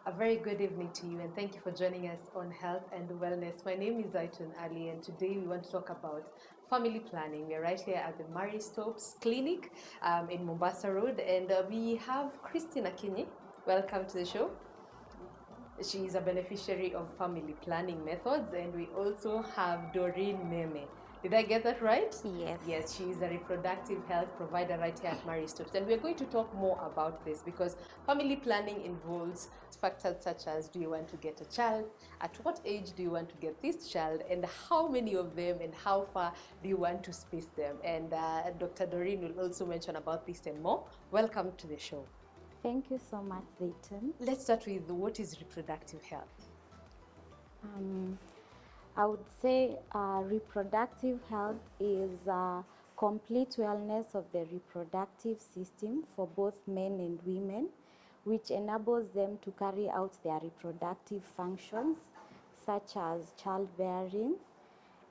A very good evening to you, and thank you for joining us on Health and Wellness. My name is Zaitun Ali, and today we want to talk about family planning. We're right here at the Mary Stopes Clinic in Mombasa Road, and we have Christina Akinyi. Welcome to the show. She is a beneficiary of family planning methods, and we also have Doreen Meme. Did I get that right? Yes. Yes, she is a reproductive health provider right here at Mary Stopes. And we're going to talk more about this because family planning involves factors such as, do you want to get a child? At what age do you want to get this child? And how many of them and how far do you want to space them? And Dr. Doreen will also mention about this and more. Welcome to the show. Thank you so much, Zayton. Let's start with what is reproductive health? I would say reproductive health is complete wellness of the reproductive system for both men and women, which enables them to carry out their reproductive functions such as childbearing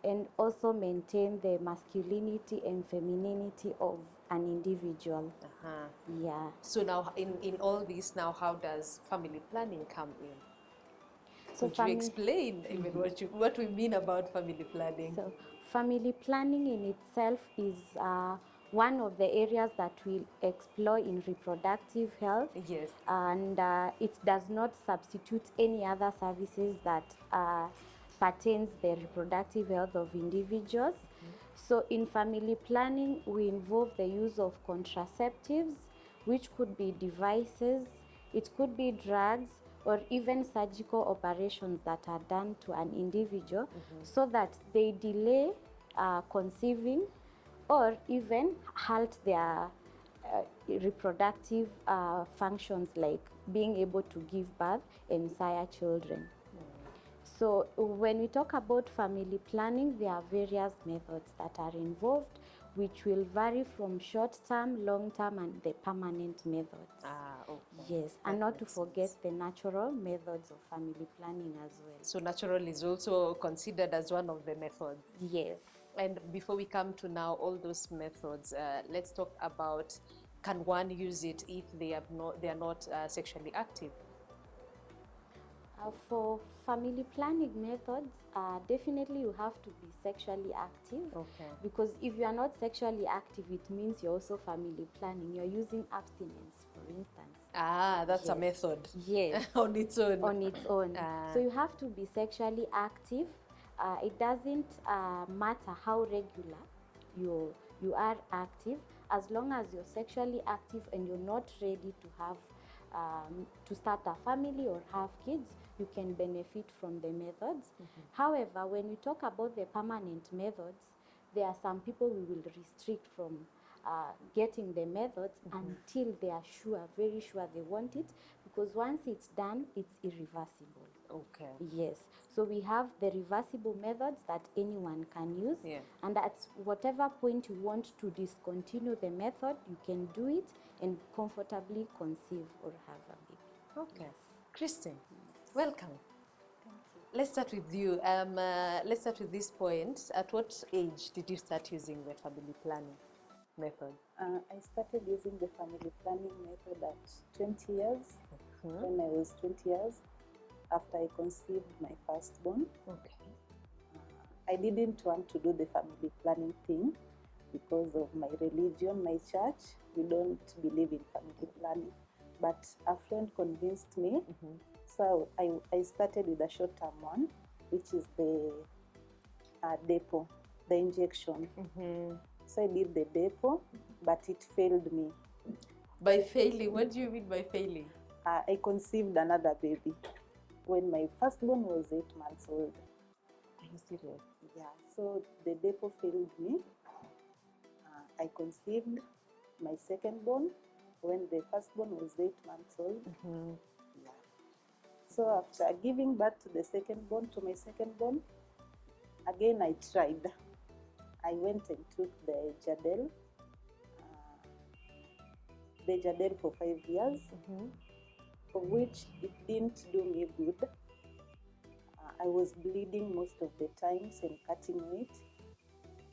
and also maintain the masculinity and femininity of an individual. Yeah. So now in all this now, how does family planning come in? So Could you explain even what we mean about family planning? So family planning in itself is one of the areas that we'll explore in reproductive health. Yes. And it does not substitute any other services that pertains the reproductive health of individuals. So in family planning, we involve the use of contraceptives, which could be devices, it could be drugs, or even surgical operations that are done to an individual so that they delay conceiving or even halt their reproductive functions like being able to give birth and sire children. So when we talk about family planning, there are various methods that are involved, which will vary from short-term, long-term, and the permanent methods. Okay. Yes, and not to forget the natural methods of family planning as well. So natural is also considered as one of the methods. Yes. And before we come to now all those methods, let's talk about, can one use it if they are not sexually active? For family planning methods, definitely you have to be sexually active. Okay. Because if you are not sexually active, it means you're also family planning. You're using abstinence, for instance. That's a method. Yes. On its own. On its own. So you have to be sexually active. It doesn't matter how regular you are active, as long as you're sexually active and you're not ready to have to start a family or have kids, you can benefit from the methods. However, when we talk about the permanent methods, there are some people we will restrict from getting the methods until they are sure, very sure they want it, because once it's done, it's irreversible. Okay. Yes. So we have the reversible methods that anyone can use. Yeah. And at whatever point you want to discontinue the method, you can do it and comfortably conceive or have a baby. Okay. Kristen, welcome. Thank you. Let's start with you. Let's start with this point. At what age did you start using the family planning method? I started using the family planning method at 20 years, when I was 20 years, after I conceived my firstborn. Okay. I didn't want to do the family planning thing because of my religion, my church. We don't believe in family planning. But a friend convinced me, so I started with a short-term one, which is the depot, the injection. So I did the depot, but it failed me. By failing, what do you mean by failing? I conceived another baby when my firstborn was 8 months old. Are you serious? Yeah, so the depot failed me. I conceived my secondborn when the firstborn was 8 months old. Yeah. So after giving birth to the secondborn, to my secondborn, again I tried. I went and took the Jadel for 5 years, of which it didn't do me good. I was bleeding most of the times and cutting weight.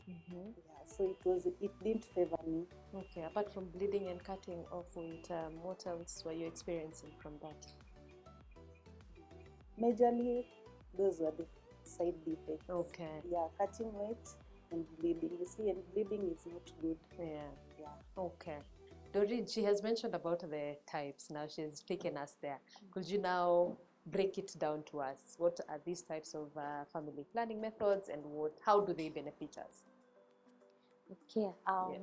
Yeah, so it didn't favor me. Okay, apart from bleeding and cutting off weight, what else were you experiencing from that? majorly those were the side effects. Okay. Yeah, cutting weight and bleeding. You see, and bleeding is not good. Yeah. Yeah. Okay. Doreen, she has mentioned about the types. Now she's taken us there. Could you now break it down to us? What are these types of family planning methods, and how do they benefit us? Okay. Yeah.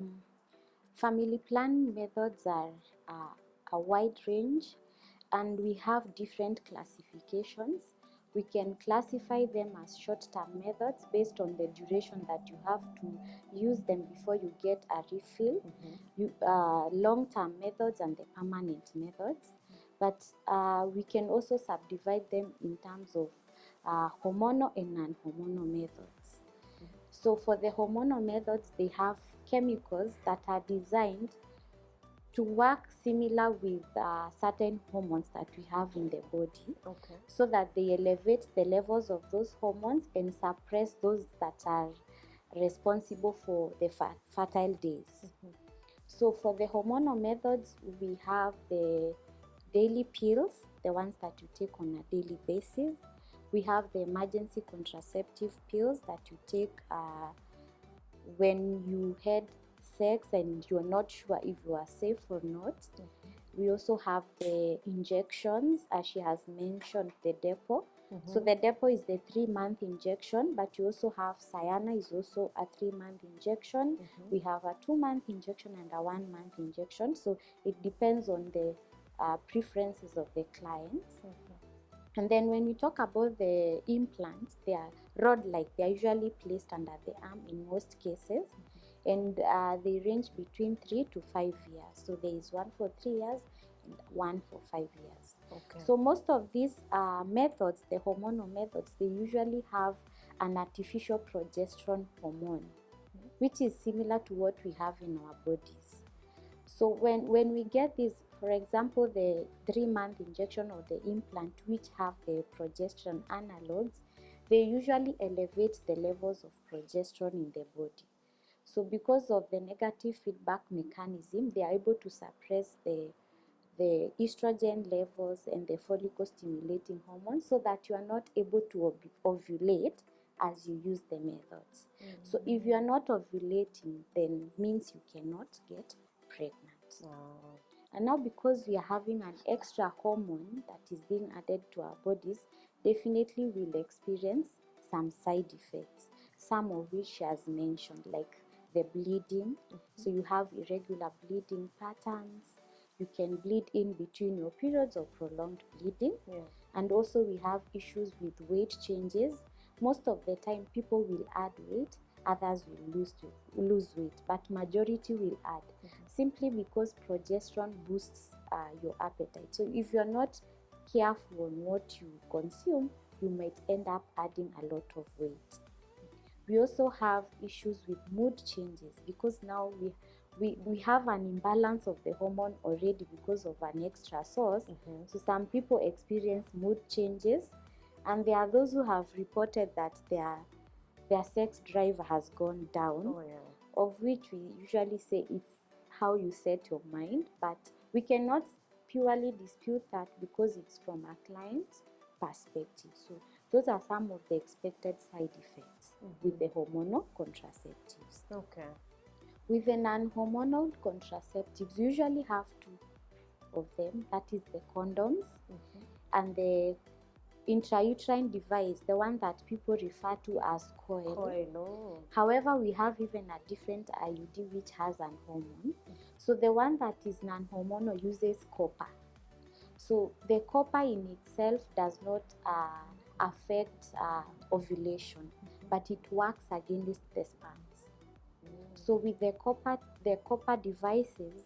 Family planning methods are a wide range, and we have different classifications. We can classify them as short-term methods based on the duration that you have to use them before you get a refill. Long-term methods and the permanent methods. But we can also subdivide them in terms of hormonal and non-hormonal methods. So for the hormonal methods, they have chemicals that are designed to work similar with certain hormones that we have in the body, Okay. so that they elevate the levels of those hormones and suppress those that are responsible for the fertile days. So for the hormonal methods, we have the daily pills, the ones that you take on a daily basis. We have the emergency contraceptive pills that you take when you had sex and you're not sure if you are safe or not. We also have the injections, as she has mentioned, the depot. So the depot is the 3-month injection, but you also have Cyana is also a 3-month injection. We have a 2-month injection and a 1-month injection. So it depends on the preferences of the clients. And then when we talk about the implants, they are rod-like. They are usually placed under the arm in most cases. And they range between 3 to 5 years. So there is one for 3 years and one for 5 years. Okay. So most of these methods, the hormonal methods, they usually have an artificial progesterone hormone, which is similar to what we have in our bodies. So when we get this, for example, the 3-month injection or the implant, which have the progesterone analogs, they usually elevate the levels of progesterone in the body. So because of the negative feedback mechanism, they are able to suppress the estrogen levels and the follicle stimulating hormones, so that you are not able to ovulate as you use the methods. So if you are not ovulating, then means you cannot get pregnant. And now, because we are having an extra hormone that is being added to our bodies, definitely we'll experience some side effects, some of which she has mentioned, like the bleeding. So you have irregular bleeding patterns. You can bleed in between your periods or prolonged bleeding. And also we have issues with weight changes. Most of the time people will add weight, others will lose weight, but majority will add, simply because progesterone boosts your appetite. So if you're not careful on what you consume, you might end up adding a lot of weight. We also have issues with mood changes, because now we have an imbalance of the hormone already because of an extra source. So some people experience mood changes, and there are those who have reported that their sex drive has gone down, of which we usually say it's how you set your mind, but we cannot purely dispute that because it's from a client's perspective. So those are some of the expected side effects with the hormonal contraceptives. Okay. With the non-hormonal contraceptives, you usually have 2 of them, that is the condoms and the intrauterine device, the one that people refer to as coil. However, we have even a different IUD which has an hormone. So the one that is non-hormonal uses copper. So the copper in itself does not affect ovulation, but it works against the sperms. So with the copper devices,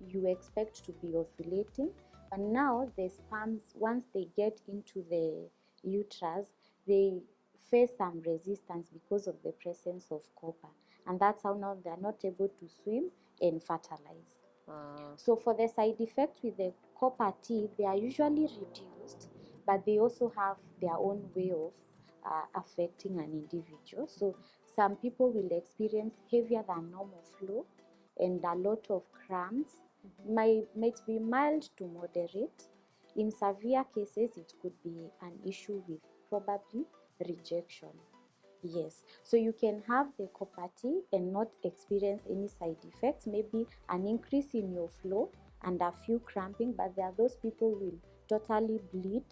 you expect to be ovulating, but now the sperms, once they get into the uterus, they face some resistance because of the presence of copper, and that's how now they are not able to swim and fertilize. So for the side effects with the copper T, they are usually reduced, but they also have their own way of affecting an individual. So some people will experience heavier than normal flow and a lot of cramps, might be mild to moderate. in severe cases, it could be an issue with probably rejection. Yes, so you can have the copper T and not experience any side effects, maybe an increase in your flow and a few cramping, but there are those people who will totally bleed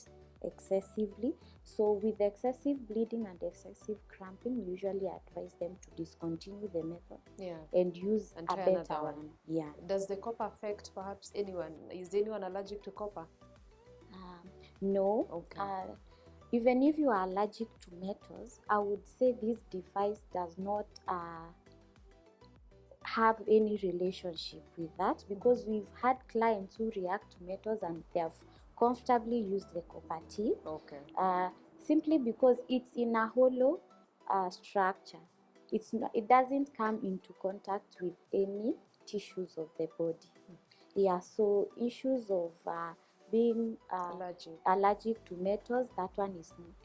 excessively. So with excessive bleeding and excessive cramping, we usually advise them to discontinue the method and use and a try better another one. Yeah. Does the copper affect perhaps anyone? Is anyone allergic to copper? No. Okay. Even if you are allergic to metals, I would say this device does not have any relationship with that, because we've had clients who react to metals and they have comfortably used the copper T. Okay. Simply because it's in a hollow structure. It doesn't come into contact with any tissues of the body. Yeah, so issues of being allergic to metals, that one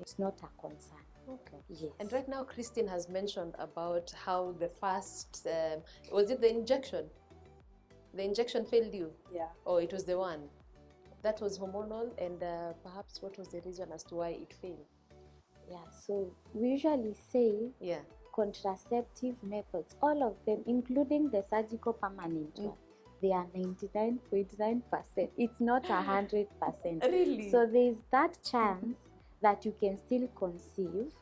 it's not a concern. Okay. Yes. And right now, Christine has mentioned about how the first, was it the injection? The injection failed you? Yeah. Or it was the one? That was hormonal, and perhaps what was the reason as to why it failed? Yeah, so we usually say contraceptive methods, all of them, including the surgical permanent one, they are 99.9%. It's not 100%. Really? So there's that chance that you can still conceive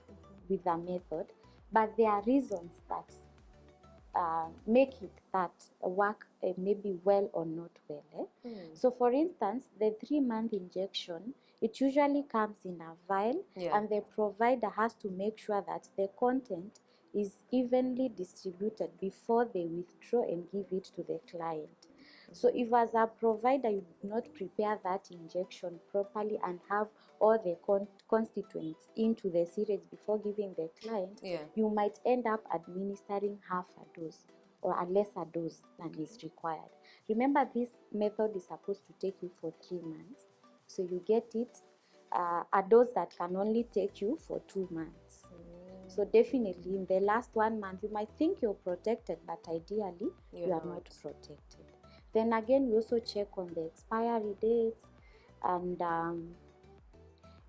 with the method, but there are reasons that make it that work maybe well or not well. So for instance, the 3-month injection, it usually comes in a vial, and the provider has to make sure that the content is evenly distributed before they withdraw and give it to the client. So if as a provider you do not prepare that injection properly and have all the constituents into the syringe before giving the client, you might end up administering half a dose or a lesser dose than is required. Remember, this method is supposed to take you for 3 months. So you get it a dose that can only take you for 2 months. So definitely in the last 1 month, you might think you're protected, but ideally you are not protected. Then again, we also check on the expiry dates, and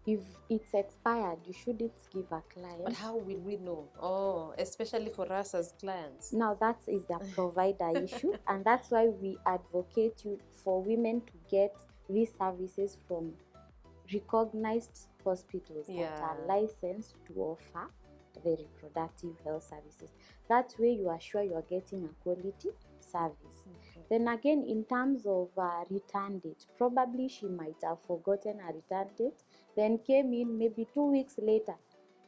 if it's expired, you shouldn't give a client. But how will we know? Oh, especially for us as clients. Now that is the provider issue, and that's why we advocate for women to get these services from recognized hospitals that are licensed to offer the reproductive health services. That way you are sure you are getting a quality service. Then again, in terms of return date, probably she might have forgotten a return date, then came in maybe 2 weeks later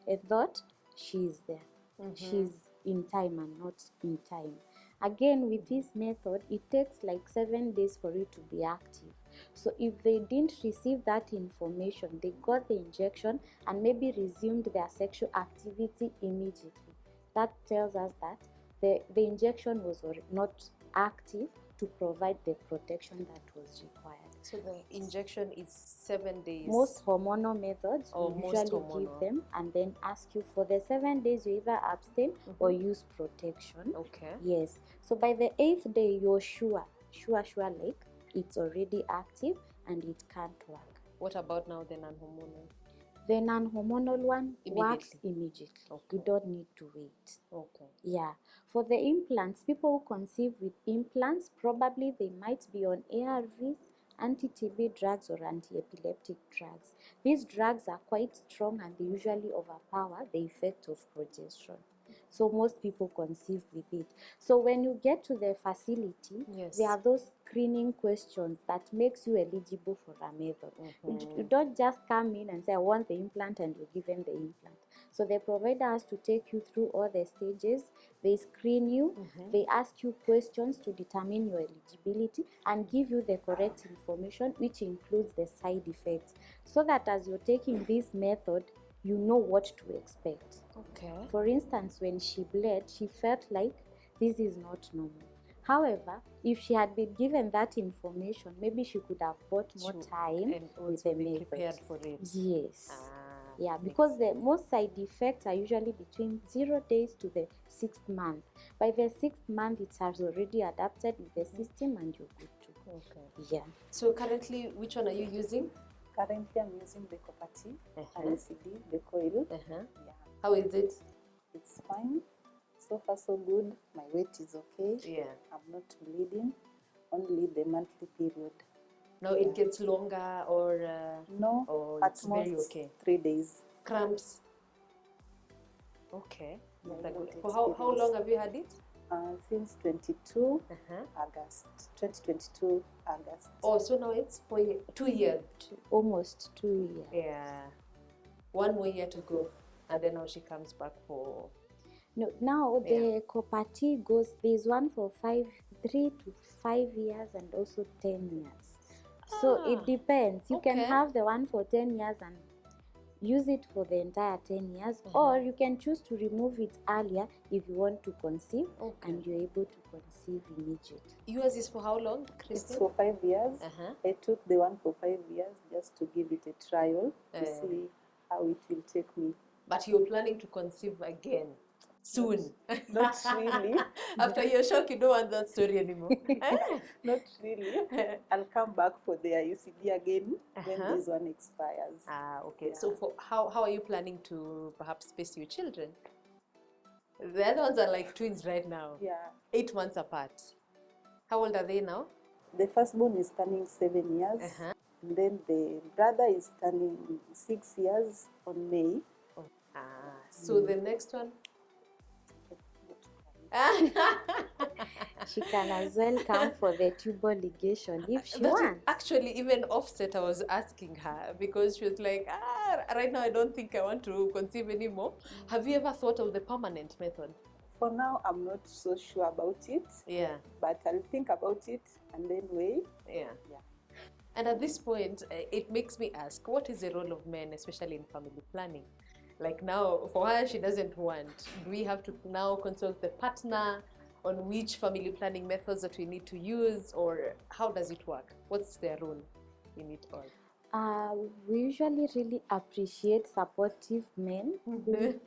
and thought she's there. She's in time and not in time. Again, with this method, it takes like 7 days for it to be active. So if they didn't receive that information, they got the injection and maybe resumed their sexual activity immediately, that tells us that the injection was not active to provide the protection that was required. So the injection is 7 days? Most hormonal methods, we usually give them and then ask you for the 7 days you either abstain or use protection. Okay. Yes. So by the 8th day, you're sure like it's already active and it can't work. What about now the non-hormonal? The non-hormonal one works immediately. You don't need to wait. Okay. Yeah. For the implants, people who conceive with implants, probably they might be on ARVs, anti-TB drugs or anti-epileptic drugs. These drugs are quite strong and they usually overpower the effect of progesterone. So most people conceive with it. So when you get to the facility, there are those screening questions that makes you eligible for a method. You don't just come in and say, I want the implant, and you're given the implant. So the provider has to take you through all the stages. They screen you. They ask you questions to determine your eligibility and give you the correct information, which includes the side effects, so that as you're taking this method, you know what to expect. Okay. For instance, when she bled, she felt like this is not normal. However, if she had been given that information, maybe she could have bought more time and with the be method. prepared for it. Yes. Yeah, because the most side effects are usually between 0 days to the 6th month. By the 6th month, it has already adapted with the system and you're good to go. Okay. Yeah. So currently, which one are you using? Currently, I'm using the Copati, Uh-huh. ICD, the coil. Uh-huh. Yeah, How is it? it's fine. So far, so good. My weight is okay. Yeah. I'm not bleeding. Only the monthly period. Now it gets longer No, or at it's very most okay. 3 days. Cramps. Okay. Yeah, That's I a good. don't For how experience. long have you had it? Since 22 Uh-huh. August, 2022 August. Oh, so now it's for 2 years. Almost 2 years. Yeah. One more year to go. And then now she comes back for No, now Yeah. the Copati goes, there's one for 3 to 5 years and also 10 years. So Ah, it depends. You can okay. have the one for 10 years and use it for the entire 10 years, Uh-huh. or you can choose to remove it earlier if you want to conceive, Okay. and you're able to conceive immediately. Yours is for how long, It's Christine? for 5 years. Uh-huh. I took the one for 5 years just to give it a trial to Eh. see how it will take me. But you're planning to conceive again soon. Not really. After your shock, you don't want that story anymore. Not really. I'll come back for the IUCD again when Uh-huh. this one expires. Okay. Yeah. So for how are you planning to perhaps space your children? The other ones are like twins right now, Yeah. 8 months apart. How old are they now? The firstborn is turning 7 years. Uh-huh. And then the brother is turning 6 years on May. Oh. So the next one? She can as well come for the tubal ligation if she That wants. actually even offset I was asking her because she was like, right now I don't think I want to conceive anymore. Have you ever thought of the permanent method? For now, I'm not so sure about it. Yeah. But I'll think about it and then weigh. Yeah. Yeah. And at this point, it makes me ask, what is the role of men, especially in family planning? Like now, for her, she doesn't want. Do we have to now consult the partner on which family planning methods that we need to use, or how does it work? What's their role in it all? We usually really appreciate supportive men who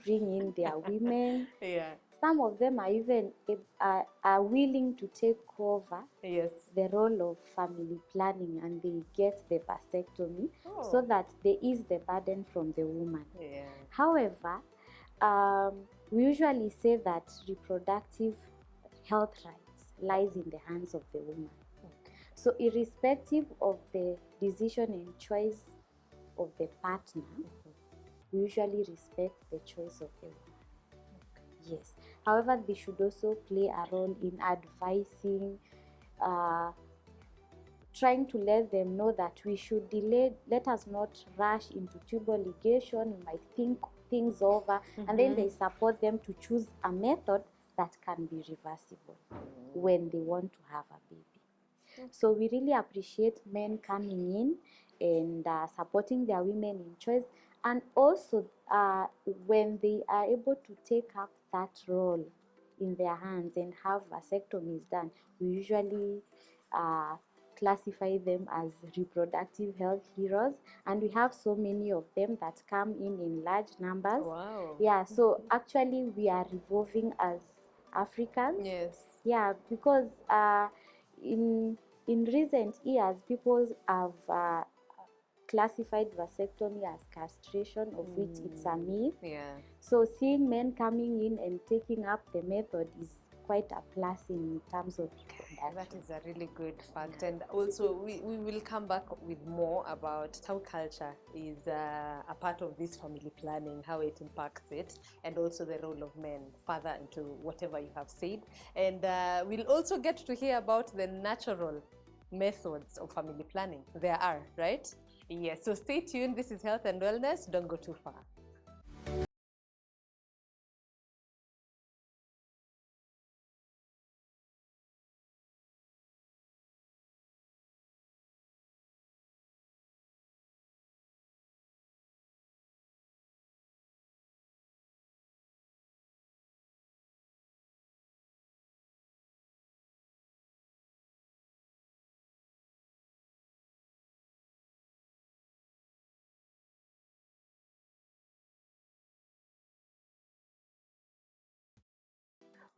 bring in their women. Yeah. Some of them are even are willing to take over Yes. the role of family planning, and they get the vasectomy so Oh. that there is the burden from the woman. Yeah. However, we usually say that reproductive health rights lies in the hands of the woman. Okay. So irrespective of the decision and choice of the partner, we usually respect the choice of the woman. Yes. However, they should also play a role in advising, trying to let them know that we should delay. Let us not rush into tubal ligation. We might think things over, and then they support them to choose a method that can be reversible when they want to have a baby. So we really appreciate men coming in and supporting their women in choice, and also when they are able to take up that role in their hands and have vasectomies done, we usually classify them as reproductive health heroes, and we have so many of them that come in large numbers. Wow. Yeah, so actually we are revolving as Africans. Yes. Yeah, because in recent years, people have classified vasectomy as castration, of which it's a myth. Yeah. So seeing men coming in and taking up the method is quite a plus in terms of reproduction. That is a really good fact. And also, we will come back with more about how culture is a part of this family planning, how it impacts it, and also the role of men further into whatever you have said. And we'll also get to hear about the natural methods of family planning. There are, right? Yes. So stay tuned. This is Health and Wellness. Don't go too far.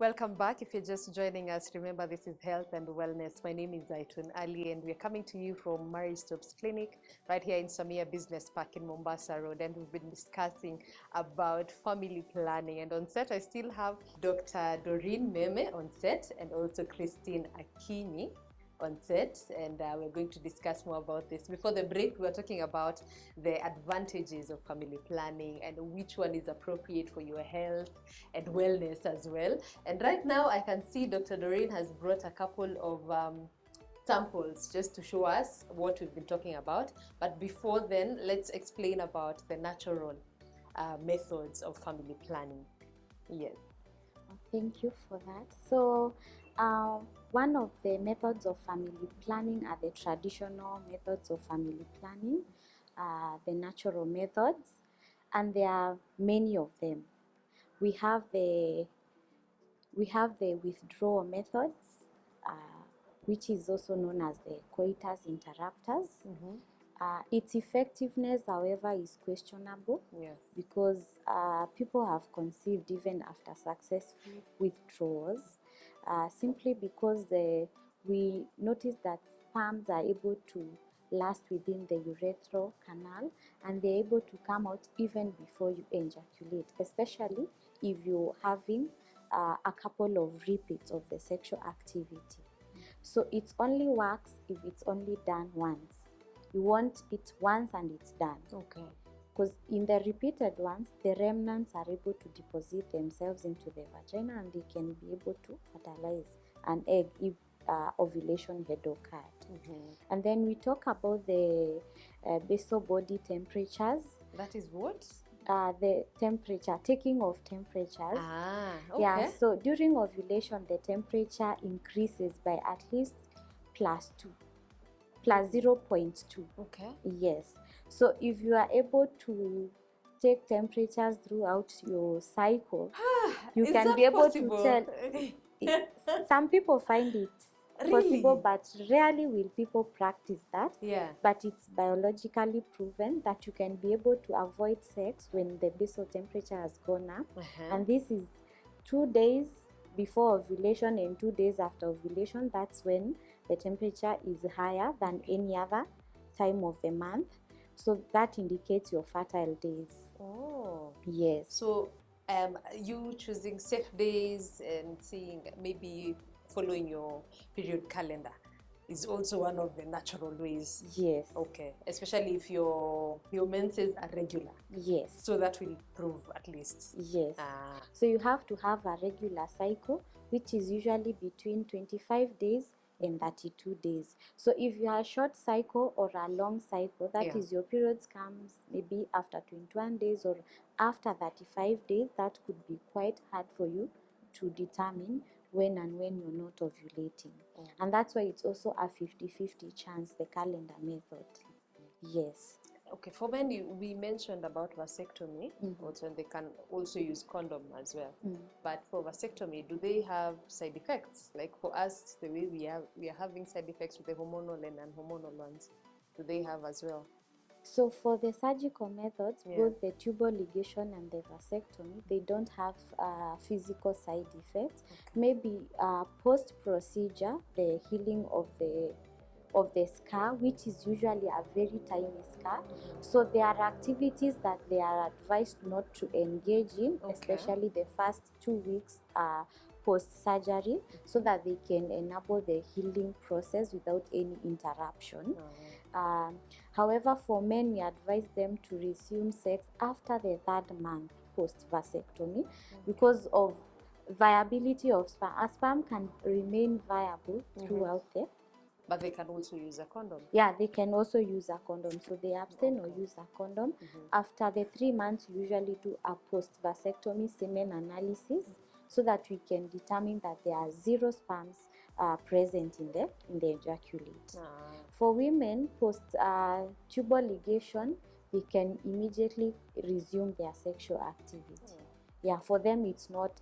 Welcome back. If you're just joining us, remember this is Health and Wellness. My name is Zaitun Ali, and we're coming to you from Mary Stopes Clinic right here in Samia Business Park in Mombasa Road. And we've been discussing about family planning. And on set, I still have Dr. Doreen Meme on set and also Christine Akini on set, and we're going to discuss more about this. Before the break, we were talking about the advantages of family planning and which one is appropriate for your health and wellness as well. And right now, I can see Dr. Doreen has brought a couple of samples just to show us what we've been talking about. But before then, let's explain about the natural methods of family planning. Yes. Thank you for that. So, one of the methods of family planning are the traditional methods of family planning, the natural methods, and there are many of them. We have the withdrawal methods, which is also known as the coitus interruptus. Its effectiveness, however, is questionable because people have conceived even after successful withdrawals, simply because we notice that sperms are able to last within the urethral canal and they're able to come out even before you ejaculate, especially if you're having a couple of repeats of the sexual activity. So it only works if it's only done once. You want it once and it's done. Okay. Because in the repeated ones, the remnants are able to deposit themselves into the vagina and they can be able to fertilize an egg if ovulation had occurred. And then we talk about the basal body temperatures. That is what? The temperature, taking of temperatures. Okay. Yeah, so during ovulation, the temperature increases by at least plus 0.2. Okay. Yes. So if you are able to take temperatures throughout your cycle, you can be able to tell. Some people find it possible, but rarely will people practice that. Yeah. But it's biologically proven that you can be able to avoid sex when the basal temperature has gone up. And this is 2 days before ovulation and 2 days after ovulation. That's when the temperature is higher than any other time of the month. So that indicates your fertile days. Oh. Yes. So you choosing safe days and seeing maybe following your period calendar is also one of the natural ways. Yes. Okay. Especially if your menses are regular. Yes. So that will prove at least. Yes. So you have to have a regular cycle, which is usually between 25 days and 32 days. So if you have a short cycle or a long cycle, that is your periods comes maybe after 21 days or after 35 days, that could be quite hard for you to determine when you're not ovulating. And that's why it's also a 50-50 chance, the calendar method. Yes. Okay, for men, we mentioned about vasectomy, also they can also use condom as well. But for vasectomy, do they have side effects? Like for us, the way we are having side effects with the hormonal and non-hormonal ones, do they have as well? So for the surgical methods, both the tubal ligation and the vasectomy, they don't have physical side effects. Maybe post-procedure, the healing of the scar, which is usually a very tiny scar. So there are activities that they are advised not to engage in, especially the first 2 weeks post-surgery, so that they can enable the healing process without any interruption. However, for men, we advise them to resume sex after the 3rd month post-vasectomy because of viability of sperm. A sperm can remain viable throughout the. But they can also use a condom. Yeah, they can also use a condom. So they abstain or use a condom. After the 3 months, we usually do a post-vasectomy semen analysis so that we can determine that there are 0 sperms present in the ejaculate. For women, post-tubal ligation, they can immediately resume their sexual activity. Yeah, for them it's not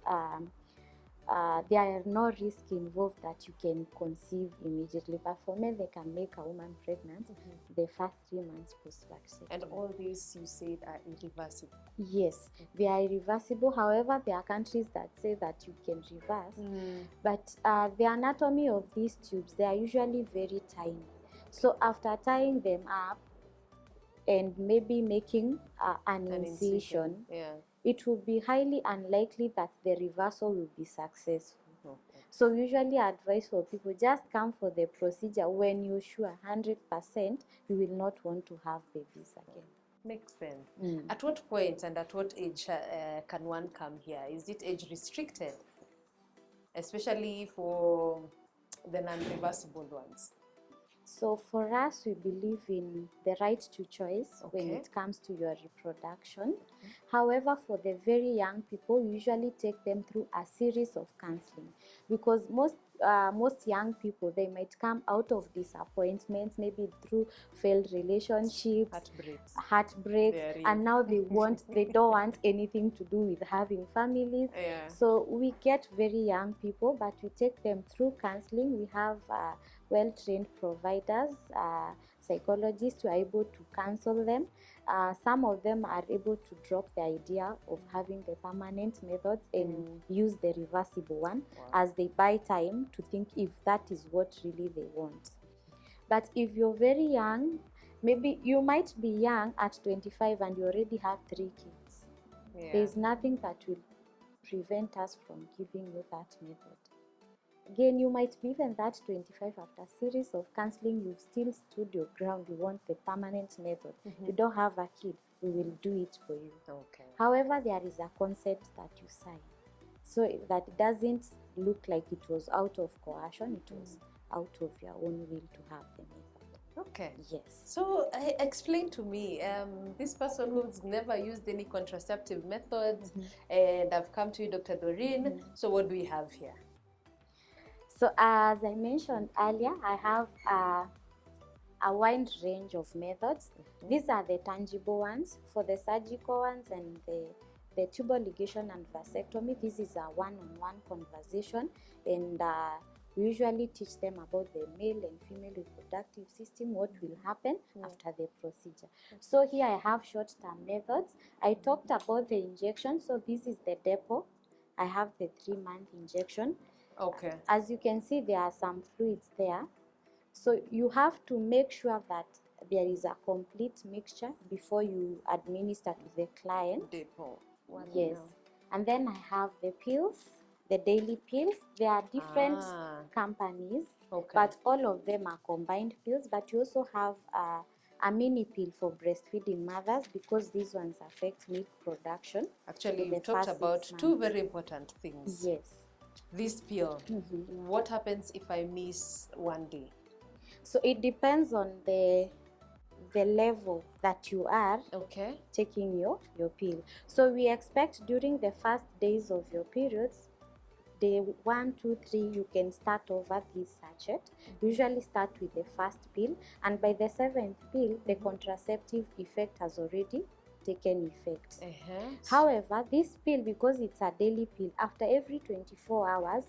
there are no risk involved that you can conceive immediately. But for men, they can make a woman pregnant the first 3 months post-vaccination. And all these, you said, are irreversible. Yes, they are irreversible. However, there are countries that say that you can reverse. But the anatomy of these tubes, they are usually very tiny. So after tying them up and maybe making an incision, it will be highly unlikely that the reversal will be successful. So we usually advise for people, just come for the procedure when you're sure 100% you will not want to have babies again. Makes sense. At what point and at what age can one come here? Is it age restricted? Especially for the non-reversible ones. So for us, we believe in the right to choice when it comes to your reproduction. However, for the very young people, we usually take them through a series of counseling, because most young people, they might come out of disappointments, maybe through failed relationships, heartbreaks, and now they don't want anything to do with having families. So we get very young people, but we take them through counseling. We have well-trained providers, psychologists who are able to counsel them. Some of them are able to drop the idea of having the permanent methods and use the reversible one as they buy time to think if that is what really they want. But if you're very young, maybe you might be young at 25 and you already have 3 kids. There's nothing that will prevent us from giving you that method. Again, you might be even that 25 after a series of counseling, you've still stood your ground, you want the permanent method. You don't have a kid, we will do it for you. However, there is a consent that you sign, so that it doesn't look like it was out of coercion, it was out of your own will to have the method. Yes. So explain to me, this person who's never used any contraceptive methods, and I've come to you, Dr. Doreen. So what do we have here? So as I mentioned earlier, I have a wide range of methods. These are the tangible ones. For the surgical ones and the tubal ligation and vasectomy, this is a one-on-one conversation, and we usually teach them about the male and female reproductive system, what will happen after the procedure. So here I have short-term methods. I talked about the injection, so this is the depot. I have the 3-month injection. As you can see, there are some fluids there. So you have to make sure that there is a complete mixture before you administer to the client. Yes. And then I have the pills, the daily pills. There are different companies, but all of them are combined pills. But you also have a mini pill for breastfeeding mothers, because these ones affect milk production. Actually, you talked about 2 very important things. Yes. This pill, what happens if I miss one day? So it depends on the level that you are taking your pill. So we expect during the first days of your periods, day 1, 2, 3, you can start over this sachet. Usually start with the first pill, and by the 7th pill, the contraceptive effect has already taken effect. However, this pill, because it's a daily pill, after every 24 hours,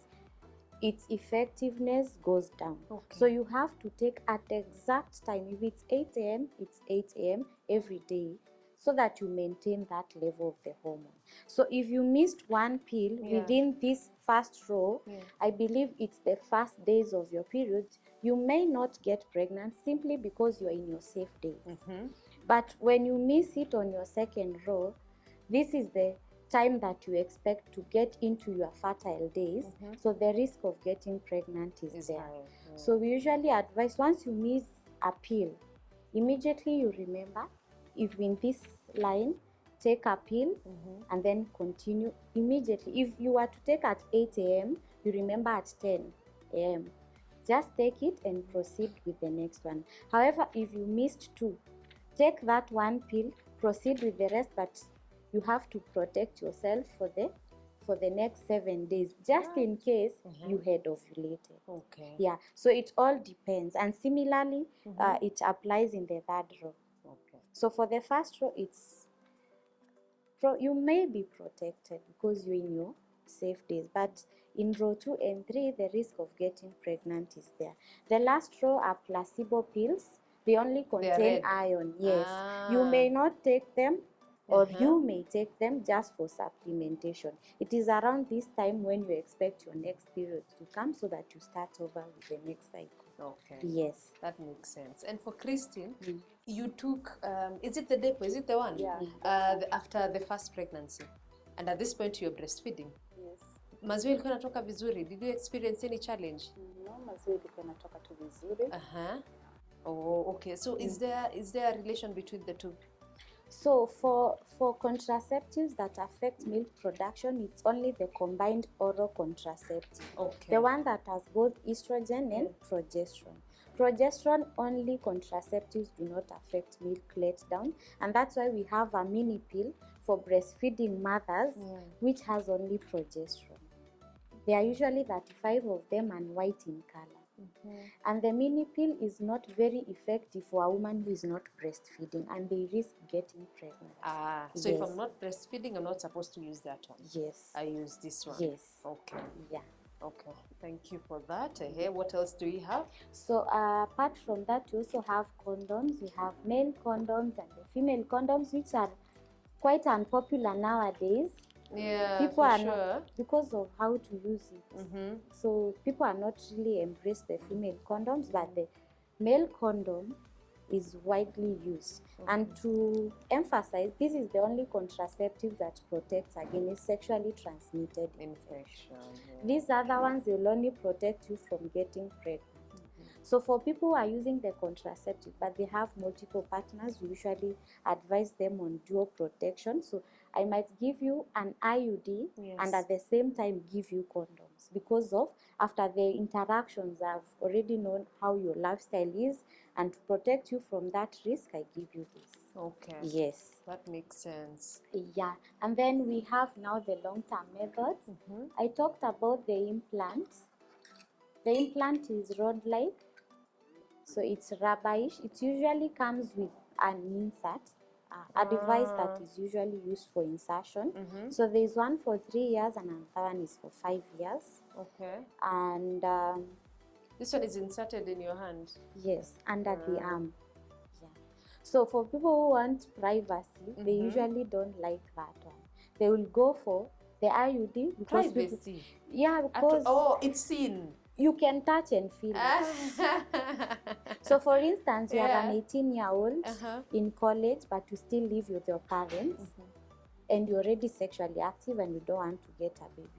its effectiveness goes down. So you have to take at the exact time. If it's 8 a.m., it's 8 a.m. every day, so that you maintain that level of the hormone. So if you missed one pill within this first row, I believe it's the first days of your period, you may not get pregnant simply because you're in your safe days. But when you miss it on your second row, this is the time that you expect to get into your fertile days. So the risk of getting pregnant is there. So we usually advise, once you miss a pill, immediately you remember, if in this line, take a pill and then continue immediately. If you were to take at 8 a.m., you remember at 10 a.m. Just take it and proceed with the next one. However, if you missed 2, take that one pill, proceed with the rest, but you have to protect yourself for the next 7 days, just in case you had ovulated. Yeah, so it all depends. And similarly, it applies in the 3rd row. So for the first row, you may be protected because you're in your safe days. But in row 2 and 3, the risk of getting pregnant is there. The last row are placebo pills. They only They are contain red. iron. Yes. Ah. You may not take them, or Uh-huh. you may take them just for supplementation. It is around this time when you expect your next period to come, so that you start over with the next cycle. Okay. Yes. That makes sense. And for Christine, Mm. you took, is it the depo? Is it the one? Yeah. After the first pregnancy. And at this point, you're breastfeeding. Yes. Maziwa ilikuwa inatoka vizuri. Did you experience any challenge? No, maziwa ilikuwa inatoka tu vizuri. Uh-huh. Oh, okay. So is there a relation between the two? So for contraceptives that affect milk production, it's only the combined oral contraceptive. Okay. The one that has both estrogen and progesterone. Progesterone only contraceptives do not affect milk letdown, and that's why we have a mini pill for breastfeeding mothers, which has only progesterone. There are usually 35 of them and white in color. And the mini pill is not very effective for a woman who is not breastfeeding, and they risk getting pregnant. So Yes. if I'm not breastfeeding, I'm not supposed to use that one. Yes. I use this one. Yes. Okay. Yeah. Okay. Thank you for that. What else do we have? So apart from that, we also have condoms. We have male condoms and the female condoms, which are quite unpopular nowadays. Yeah, People for are sure. not, because of how to use it. So people are not really embrace the female condoms, but the male condom is widely used. And to emphasize, this is the only contraceptive that protects against sexually transmitted infection. These other ones will only protect you from getting pregnant. So for people who are using the contraceptive but they have multiple partners, we usually advise them on dual protection. So I might give you an IUD and at the same time give you condoms, because of after the interactions I've already known how your lifestyle is, and to protect you from that risk I give you this. Okay. Yes. That makes sense. Yeah. And then we have now the long-term methods. I talked about the implant. The implant is rod-like. So it's rubberish. It usually comes with an insert, a device that is usually used for insertion. So there's one for 3 years and another one is for 5 years. Okay. And this one is inserted in your hand? Yes, under the arm. Yeah. So for people who want privacy, they usually don't like that one. They will go for the IUD because privacy. Because it's seen. You can touch and feel it. So for instance, you are an 18-year-old in college, but you still live with your parents, and you're already sexually active and you don't want to get a baby.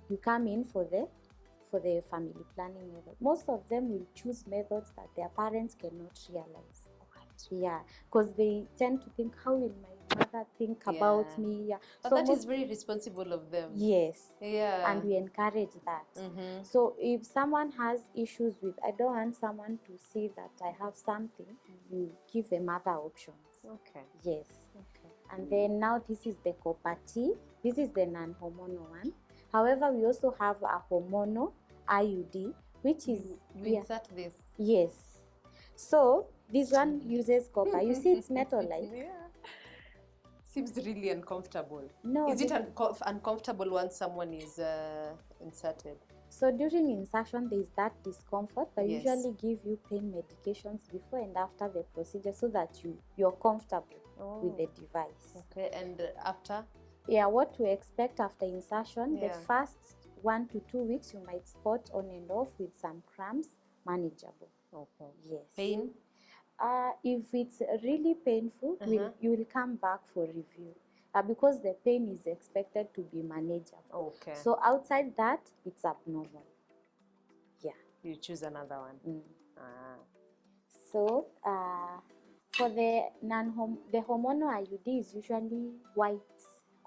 You come in for the family planning method. Most of them will choose methods that their parents cannot realize. Yeah, because they tend to think, how will my mother think about me? Yeah, but so that is very responsible of them. Yes. Yeah. And we encourage that. So if someone has issues with, I don't want someone to see that I have something, you give them other options. Okay. Yes. Okay. And then now this is the copper T. This is the non-hormonal one. However, we also have a hormonal IUD, which is you insert this. Yes. So this one uses copper. You see, it's metal-like. Yeah. Seems really uncomfortable. No. Is it uncomfortable once someone is inserted? So during insertion, there is that discomfort. They usually give you pain medications before and after the procedure so that you're comfortable with the device. Okay, and after? Yeah, what to expect after insertion, the first 1 to 2 weeks, you might spot on and off with some cramps, manageable. Okay. Yes. Pain? If it's really painful, you will come back for review. Because the pain is expected to be manageable. Okay. So outside that, it's abnormal. Yeah. You choose another one. So for the hormonal IUD is usually white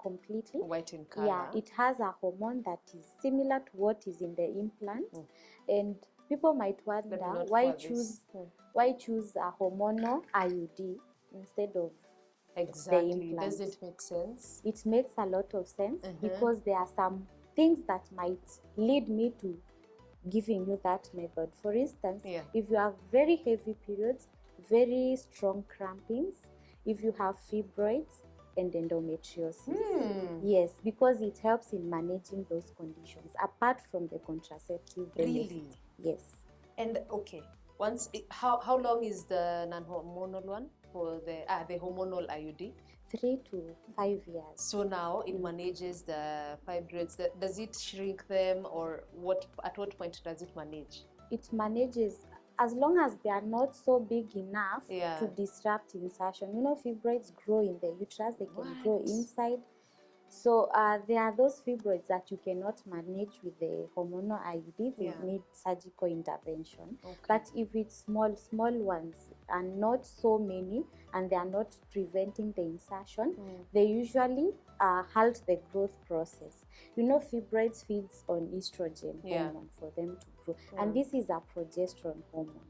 completely. White in color. Yeah, it has a hormone that is similar to what is in the implant, and people might wonder why choose a hormonal IUD instead of the implant. Does it make sense? It makes a lot of sense because there are some things that might lead me to giving you that method. For instance, if you have very heavy periods, very strong crampings, if you have fibroids, and endometriosis. Hmm. Yes, because it helps in managing those conditions apart from the contraceptive benefits. Really? Yes. And okay, how long is the non-hormonal one for the hormonal IUD? 3 to 5 years. So now it manages the fibroids. Does it shrink them, or what? At what point does it manage? It manages as long as they are not so big enough Yeah. to disrupt insertion. You know, fibroids grow in the uterus, they can grow What? inside. So there are those fibroids that you cannot manage with the hormonal IUD. They Yeah. need surgical intervention. Okay. But if it's small ones and not so many, and they are not preventing the insertion, they usually halt the growth process. You know, fibroids feeds on estrogen hormone for them to grow, and this is a progesterone hormone.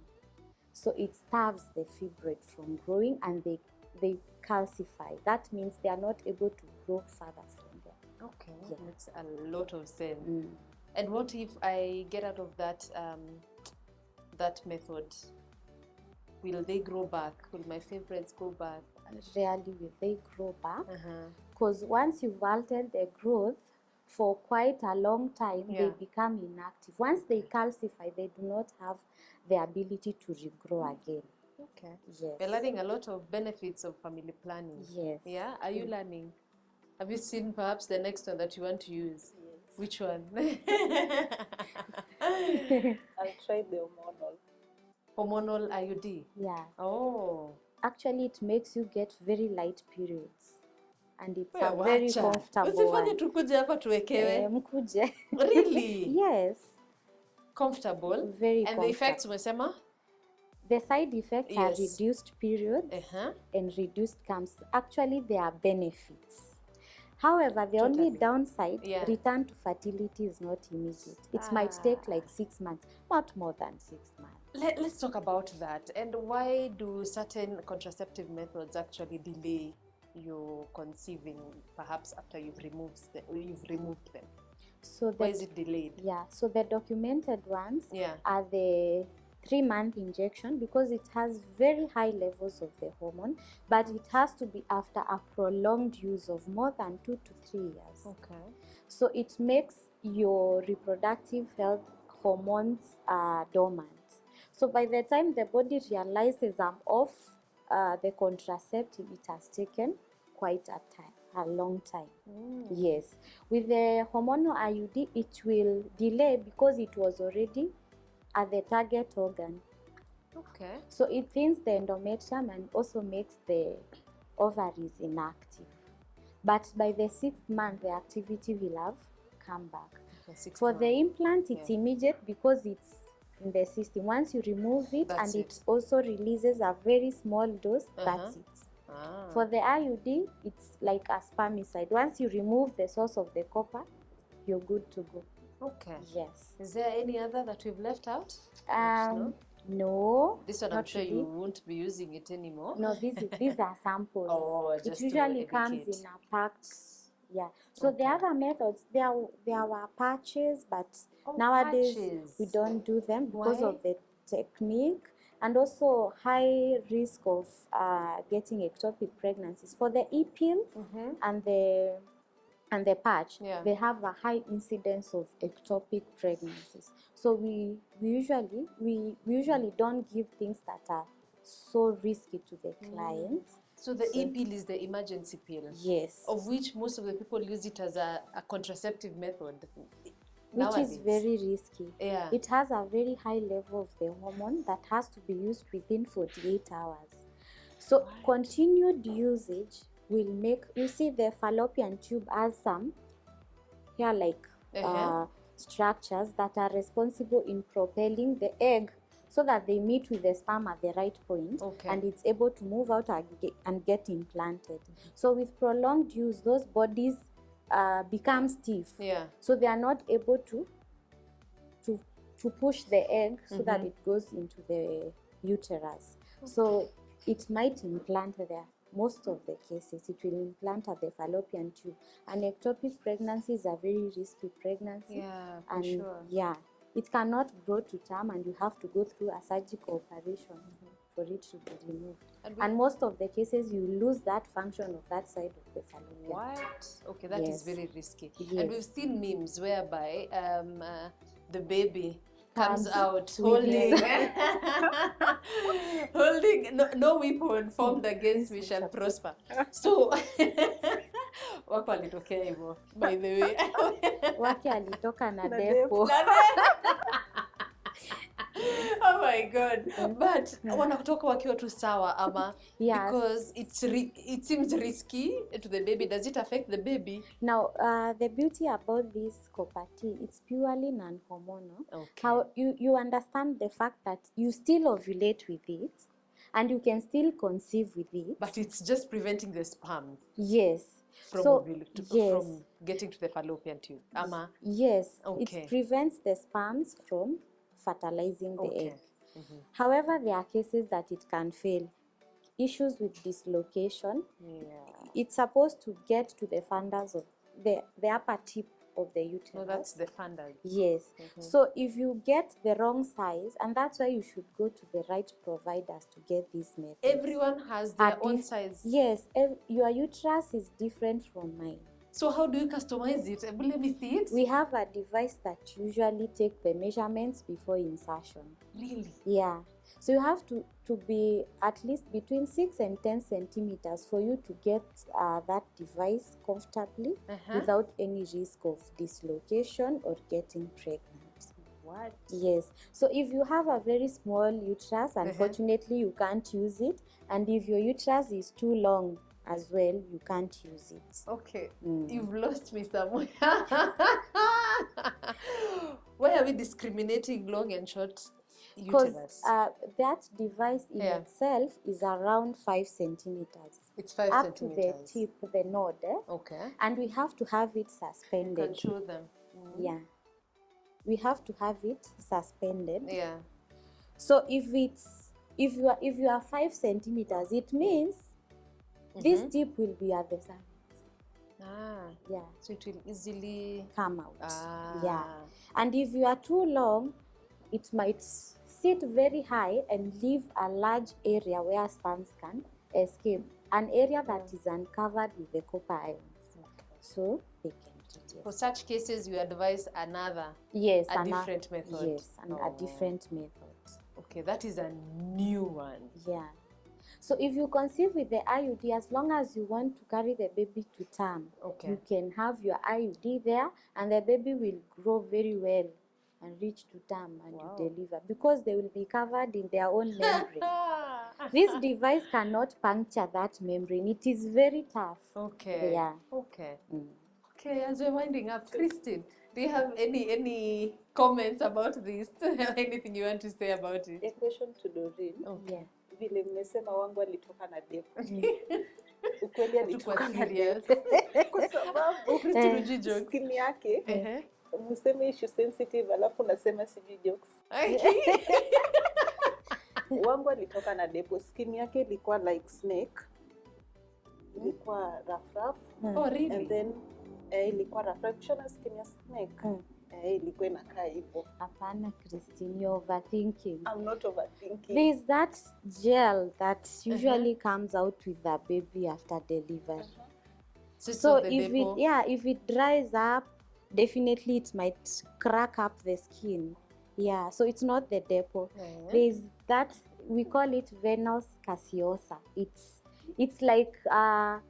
So it starves the fibroid from growing, and they calcify. That means they are not able to grow further from there. Okay, Yeah. makes a lot of sense. And what if I get out of that that method? Will they grow back? Will my fibroids go back? Rarely will they grow back, Uh-huh. because once you've altered the growth for quite a long time, they become inactive. Once they calcify, they do not have the ability to regrow again. Okay. Yes. We're learning a lot of benefits of family planning. Yes. Yeah? Are you learning? Have you seen perhaps the next one that you want to use? Yes. Which one? I'll try the hormonal. Hormonal IUD? Yeah. Oh. Actually, it makes you get very light periods. And it's a Wewe very wacha. comfortable Usifanye one. tukuje hapa tuwekewe. Mkuje. Really? Yes. Comfortable? Very And the effects comfortable. umesema? The side effects are Yes. reduced periods Uh-huh. and reduced cramps. Actually, there are benefits. However, the only Totally. downside, Yeah. return to fertility is not immediate. It might take like 6 months, not more than 6 months. Let's talk about that. And why do certain contraceptive methods actually delay your conceiving, perhaps after you've removed them? So Why is it delayed? Yeah, so the documented ones Yeah. are the 3-month injection, because it has very high levels of the hormone, but it has to be after a prolonged use of more than 2 to 3 years. Okay. So it makes your reproductive health hormones dormant. So by the time the body realizes I'm off the contraceptive, it has taken quite a long time. Yes. With the hormonal IUD, it will delay because it was already at the target organ. Okay. So it thins the endometrium and also makes the ovaries inactive. But by the 6th month, the activity will have come back. For the implant, it's immediate because it's in the system. Once you remove it, it also releases a very small dose, that's it. For the IUD, it's like a spermicide. Once you remove the source of the copper, you're good to go. Okay. Yes. Is there any other that we've left out? No. This one, I'm sure you won't be using it anymore. No, these are samples. Oh, it usually comes in a packed. Yeah. So the other methods, there were patches, but nowadays we don't do them because of the technique and also high risk of getting ectopic pregnancies. For the e-pill and the patch, they have a high incidence of ectopic pregnancies. So we usually don't give things that are so risky to the clients. So the e-pill is the emergency pill? Yes. Of which most of the people use it as a contraceptive method. Which is very risky. Yeah. It has a very high level of the hormone that has to be used within 48 hours. So continued usage will make, you see the fallopian tube has some here like structures that are responsible in propelling the egg so that they meet with the sperm at the right point and it's able to move out and get implanted. So with prolonged use, those bodies become stiff. Yeah. So they are not able to push the egg so that it goes into the uterus. So it might implant there. Most of the cases, it will implant at the fallopian tube. And ectopic pregnancy is a very risky pregnancy. Yeah, for sure. Yeah, it cannot grow to term and you have to go through a surgical operation for it to be removed. And And most of the cases, you lose that function of that side of the fallopian. what? Okay, that is Yes. very risky. Yes. And we've seen memes whereby the baby comes Comes out with holding his- holding no weapon formed against me shall prosper. So wako alitokea hivyo, by the way. Wake alitoka na Na depo. Oh my god. But wanatoka wakiwa tu sawa ama Yes. because it seems risky to the baby. Does it affect the baby? Now, the beauty about this copper T, it's purely non-hormonal. Okay. How you understand the fact that you still ovulate with it, and you can still conceive with it. But it's just preventing the sperm Yes. from, yes. from getting to the fallopian tube. Ama? Yes. Okay. It prevents the sperms from fertilizing the Okay. egg. However, there are cases that it can fail. Issues with dislocation. Yeah. It's supposed to get to the fundus of the upper tip of the uterus. No, that's the fundus. Yes. So if you get the wrong size, and that's why you should go to the right providers to get these methods. Everyone has their Are own dif- size. Yes, your uterus is different from mine. So how do you customize it? Let me see it. We have a device that usually take the measurements before insertion. Really? Yeah. So you have to be at least between 6 and 10 centimeters for you to get that device comfortably without any risk of dislocation or getting pregnant. What? Yes. So if you have a very small uterus, unfortunately you can't use it. And if your uterus is too long as well, you can't use it. Okay. You've lost me somewhere. Why are we discriminating long and short Because uterus? that device in itself is around 5 centimeters. It's 5 up centimeters. to the tip, the node. Okay. And we have to have it You suspended. can show them. Yeah. We have to have it suspended. Yeah. So if you are 5 centimeters, it means this tip will be at the cervix. Ah. Yeah. So it will easily Come out. Ah. Yeah. And if you are too long, it might sit very high and leave a large area where sperms can escape. An area that is uncovered with the copper ions. So they can reject. For such cases, you advise another. Yes, a different method. Yes, a different method. Okay, that is a new one. Yeah. So if you conceive with the IUD, as long as you want to carry the baby to term, you can have your IUD there, and the baby will grow very well and reach to term and you deliver, because they will be covered in their own membrane. This device cannot puncture that membrane. It is very tough. Okay. Yeah. Okay. Okay, as we're winding up, Christine, do you have any comments about this? Anything you want to say about it? A question to Doreen. Yeah. Vile mmesema wangu alitoka na depo. Ukweli alitoka na serious. depo. Kwa sababu Christine ujijoke. skin yake mseme issue sensitive, alafu nasema sijui jokes. Wangu alitoka na depo. Skin yake ilikuwa like snake. Ilikuwa rough. Oh, really? And then ilikuwa rough. Shona skin ya snake. Ilikuwa inakaa hivyo. Hapana, Christine, you're overthinking. I'm not overthinking. There's that gel that usually comes out with the baby after delivery. So if it dries up, definitely it might crack up the skin. Yeah, so it's not the depo. There's that, we call it venous caseosa. It's like a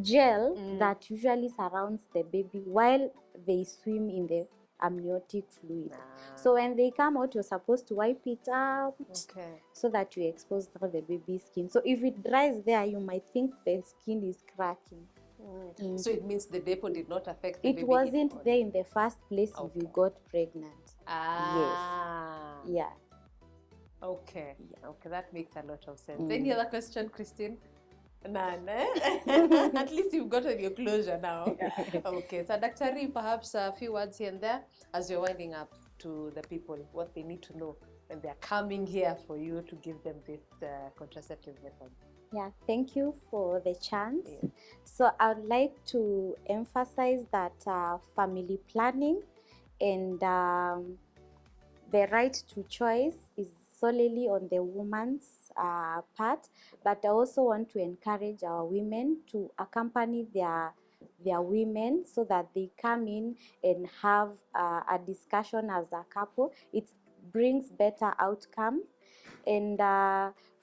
gel that usually surrounds the baby while they swim in the amniotic fluid. So when they come out, you're supposed to wipe it out so that you expose the baby's skin. So if it dries there, you might think the skin is cracking. So it means the depo did not affect the baby. It wasn't there in the first place if you got pregnant. Ah. Yes. Yeah. Okay. Yeah. Okay, that makes a lot of sense. Any other question, Christine? None. At least you've gotten your closure now. Okay. So, Dr. Ree, perhaps a few words here and there as you're winding up to the people, what they need to know when they're coming here for you to give them this contraceptive method. Yeah, thank you for the chance. Yes. So I'd like to emphasize that family planning and the right to choice is solely on the woman's part, but I also want to encourage our women to accompany their women so that they come in and have a discussion as a couple. It brings better outcome. And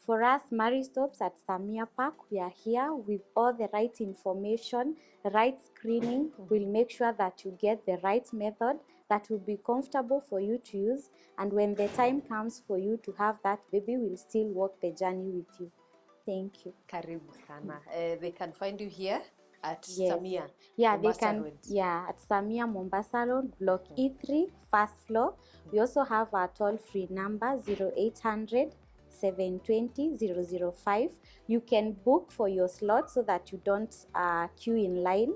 for us, Maristops at Samia Park, we are here with all the right information, right screening. We'll make sure that you get the right method that will be comfortable for you to use. And when the time comes for you to have that baby, we'll still walk the journey with you. Thank you. Karibu sana. They can find you here at Yes. Samia, Yeah, Mombasa they can. Road. Yeah, at Samia Mombasa Road, Block E3, first floor. We also have our toll-free number 0800 720 005. You can book for your slot so that you don't queue in line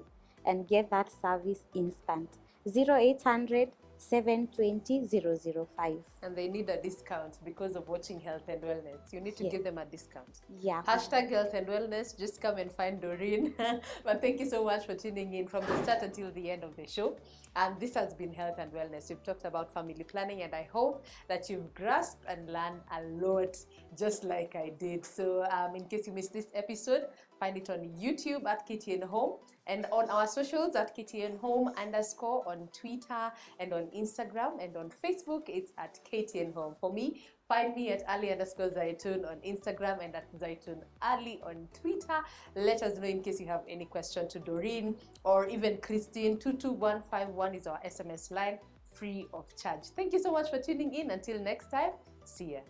and get that service instant. 0800 720 005. And they need a discount because of watching Health and Wellness. You need to Yeah. give them a discount. Yeah. Hashtag Health and Wellness. Just come and find Doreen. But thank you so much for tuning in from the start until the end of the show. And this has been Health and Wellness. We've talked about family planning, and I hope that you've grasped and learned a lot, just like I did. So in case you missed this episode, find it on YouTube at KTN Home, and on our socials at KTN Home _ on Twitter and on Instagram, and on Facebook it's at KTN Home. For me, find me at Ali _Zaitun on Instagram and at Zaitun Ali on Twitter. Let us know in case you have any question to Doreen or even Christine. 22151 is our SMS line, free of charge. Thank you so much for tuning in. Until next time, see ya.